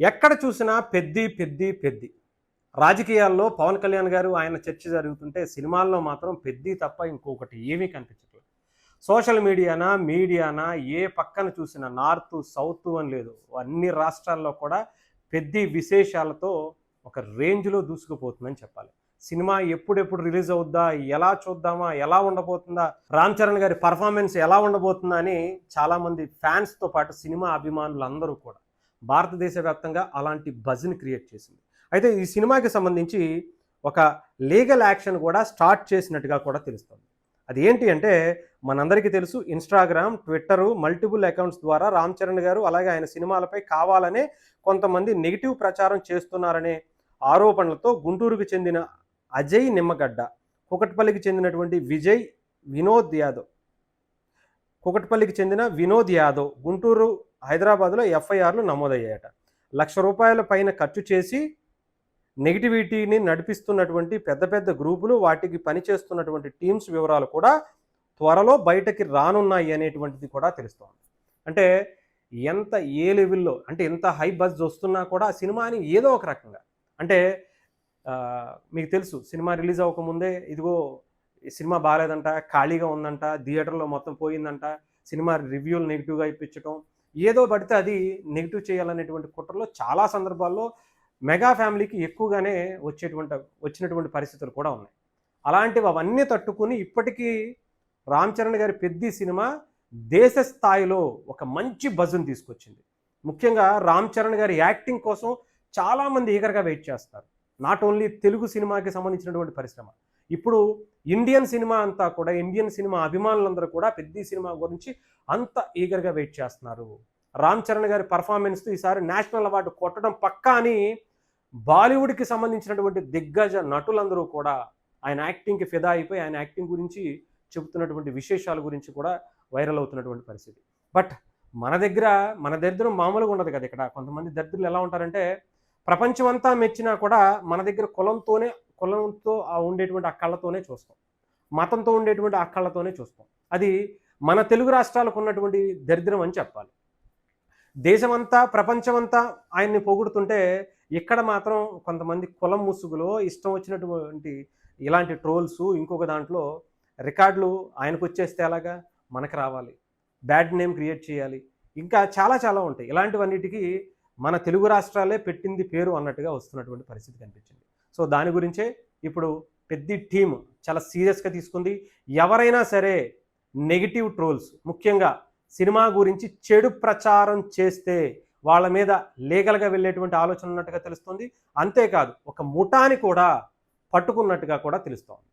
ఎక్కడ చూసినా పెద్ది, పెద్ది, పెద్ది. రాజకీయాల్లో పవన్ కళ్యాణ్ గారు ఆయన చర్చ జరుగుతుంటే, సినిమాల్లో మాత్రం పెద్ది తప్ప ఇంకొకటి ఏమీ కనిపించట్లేదు. సోషల్ మీడియానా ఏ పక్కన చూసినా నార్తు, సౌతు అని లేదు. అన్ని రాష్ట్రాల్లో కూడా పెద్ది విశేషాలతో ఒక రేంజ్‌లో దూసుకుపోతుందని చెప్పాలి. సినిమా ఎప్పుడెప్పుడు రిలీజ్ అవుద్దా? ఎలా చూద్దామా? ఎలా ఉండబోతుందా? రామ్ చరణ్ గారి పెర్ఫార్మన్స్ ఎలా ఉండబోతుందా? అని చాలామంది ఫ్యాన్స్‌తో పాటు సినిమా అభిమానులందరూ కూడా భారతదేశ వ్యాప్తంగా అలాంటి బజ్‌ని క్రియేట్ చేసింది. అయితే ఈ సినిమాకి సంబంధించి ఒక లీగల్ యాక్షన్ కూడా స్టార్ట్ చేసినట్టుగా కూడా తెలుస్తుంది. అది ఏంటి అంటే మనందరికీ తెలుసు ఇన్‌స్టాగ్రామ్, ట్విట్టరు మల్టిపుల్ అకౌంట్స్ ద్వారా రామ్ చరణ్ గారు అలాగే ఆయన సినిమాలపై కావాలనే కొంతమంది నెగెటివ్ ప్రచారం చేస్తున్నారనే ఆరోపణలతో గుంటూరుకు చెందిన అజయ్ నిమ్మగడ్డ, కూకట్పల్లికి చెందినటువంటి కూకట్పల్లికి చెందిన వినోద్ యాదవ్, గుంటూరు, హైదరాబాద్‌లో ఎఫ్ఐఆర్‌లు నమోదయ్యాయట. ₹1,00,000 పైన ఖర్చు చేసి నెగటివిటీని నడిపిస్తున్నటువంటి పెద్ద పెద్ద గ్రూపులు, వాటికి పనిచేస్తున్నటువంటి టీమ్స్ వివరాలు కూడా త్వరలో బయటకి రానున్నాయి అనేటువంటిది కూడా తెలుస్తోంది. అంటే ఎంత ఏ లెవెల్‌లో అంటే ఎంత హై బజ్ వస్తున్నా కూడా ఆ సినిమాని ఏదో ఒక రకంగా అంటే మీకు తెలుసు సినిమా రిలీజ్ అవ్వకముందే ఇదిగో ఈ సినిమా బాలేదంట, ఖాళీగా ఉందంట, థియేటర్‌లో మొత్తం పోయిందంట, సినిమా రివ్యూలు నెగెటివ్‌గా ఇప్పించటం, ఏదో పడితే అది నెగెటివ్ చేయాలనేటువంటి కుట్రలో చాలా సందర్భాల్లో మెగా ఫ్యామిలీకి ఎక్కువగానే వచ్చినటువంటి పరిస్థితులు కూడా ఉన్నాయి. అలాంటివి అవన్నీ తట్టుకొని ఇప్పటికీ రామ్ చరణ్ గారి 'పెద్ది' సినిమా దేశ స్థాయిలో ఒక మంచి బజ్‌ని తీసుకొచ్చింది. ముఖ్యంగా రామ్ చరణ్ గారి యాక్టింగ్ కోసం చాలామంది ఈగర్‌గా వెయిట్ చేస్తారు. నాట్ ఓన్లీ తెలుగు సినిమాకి సంబంధించినటువంటి పరిశ్రమ. ఇప్పుడు ఇండియన్ సినిమా అంతా కూడా ఇండియన్ సినిమా అభిమానులందరూ కూడా 'పెద్ది' సినిమా గురించి అంత ఈగర్‌గా వెయిట్ చేస్తున్నారు. రామ్ చరణ్ గారి పెర్ఫార్మెన్స్‌తో ఈసారి నేషనల్ అవార్డు కొట్టడం పక్కా అని బాలీవుడ్‌కి సంబంధించినటువంటి దిగ్గజ నటులందరూ కూడా ఆయన యాక్టింగ్‌కి ఫిదా అయిపోయి ఆయన యాక్టింగ్ గురించి చెబుతున్నటువంటి విశేషాల గురించి కూడా వైరల్ అవుతున్నటువంటి పరిస్థితి. బట్ మన దరిద్రం మామూలుగా ఉండదు కదా! ఇక్కడ కొంతమంది దరిద్రులు ఎలా ఉంటారంటే ప్రపంచమంతా మెచ్చినా కూడా మన దగ్గర కులంతో ఉండేటువంటి ఆ కళ్ళతోనే చూస్తాం. మతంతో ఉండేటువంటి ఆ కళ్ళతోనే చూస్తాం. అది మన తెలుగు రాష్ట్రాలకు ఉన్నటువంటి దరిద్రం అని చెప్పాలి. దేశమంతా ప్రపంచమంతా ఆయన్ని పొగుడుతుంటే ఇక్కడ మాత్రం కొంతమంది కులం ముసుగులో ఇష్టం వచ్చినటువంటి ఇలాంటి ట్రోల్స్ ఇంకొక దాంట్లో రికార్డులు ఆయనకొచ్చేస్తే ఎలాగా? మనకు రావాలి. బ్యాడ్ నేమ్ క్రియేట్ చేయాలి. ఇంకా చాలా చాలా ఉంటాయి. ఇలాంటివన్నిటికి మన తెలుగు రాష్ట్రాలే పెట్టింది పేరు అన్నట్టుగా వస్తున్నటువంటి పరిస్థితి కనిపించింది. సో దాని గురించే ఇప్పుడు 'పెద్ది' టీమ్ చాలా సీరియస్‌గా తీసుకుంది. ఎవరైనా సరే నెగెటివ్ ట్రోల్స్ ముఖ్యంగా సినిమా గురించి చెడు ప్రచారం చేస్తే వాళ్ళ మీద లీగల్‌గా వెళ్ళేటువంటి ఆలోచన ఉన్నట్టుగా తెలుస్తుంది. అంతేకాదు ఒక ముఠాని కూడా పట్టుకున్నట్టుగా కూడా తెలుస్తోంది.